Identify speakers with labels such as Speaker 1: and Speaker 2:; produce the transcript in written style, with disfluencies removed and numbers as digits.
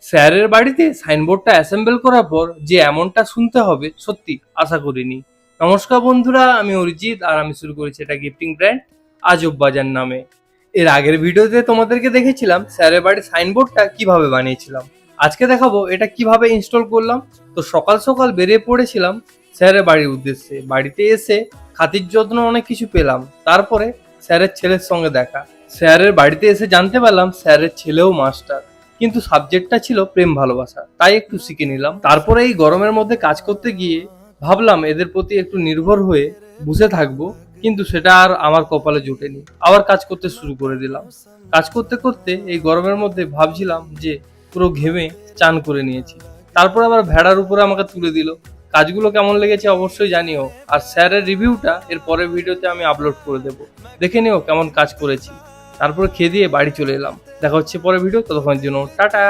Speaker 1: স্যারের বাড়িতে সাইনবোর্ডটা অ্যাসেম্বল করার পর যে এমনটা শুনতে হবে সত্যি আশা করিনি। নমস্কার বন্ধুরা, আমি অরিজিৎ আর আমি শুরু করেছি এটা গিফটিং ব্র্যান্ড আজব বাজার নামে। এর আগের ভিডিওতে তোমাদেরকে দেখেছিলাম স্যারের বাড়ির সাইনবোর্ডটা কিভাবে বানিয়েছিলাম। আজকে দেখাবো এটা কিভাবে ইনস্টল করলাম। তো সকাল সকাল বেরিয়ে পড়েছিলাম স্যারের বাড়ির উদ্দেশ্যে। বাড়িতে এসে খাতির যত্ন অনেক কিছু পেলাম। তারপরে স্যারের ছেলের সঙ্গে দেখা। স্যারের বাড়িতে এসে জানতে পারলাম স্যারের ছেলেও মাস্টার, কিন্তু সাবজেক্টটা ছিল প্রেম ভালোবাসা, তাই একটু শিখে নিলাম। তারপরে এই গরমের মধ্যে কাজ করতে গিয়ে ভাবলাম এদের প্রতি একটু নির্ভর হয়ে বসে থাকবো, কিন্তু সেটা আর আমার কপালে জুটেনি। আবার কাজ করতে শুরু করে দিলাম। কাজ করতে করতে এই গরমের মধ্যে ভাবছিলাম যে পুরো ঘেমে চান করে নিয়েছি। তারপর আবার ভেড়ার উপরে আমাকে তুলে দিল। কাজগুলো কেমন লেগেছে অবশ্যই জানিও, আর স্যারের রিভিউটা এর পরের ভিডিওতে আমি আপলোড করে দেবো, দেখে নিও কেমন কাজ করেছি। তারপরে খেয়ে দিয়ে বাড়ি চলে এলাম। দেখা হচ্ছে পরের ভিডিও, ততক্ষণের জন্য টাটা।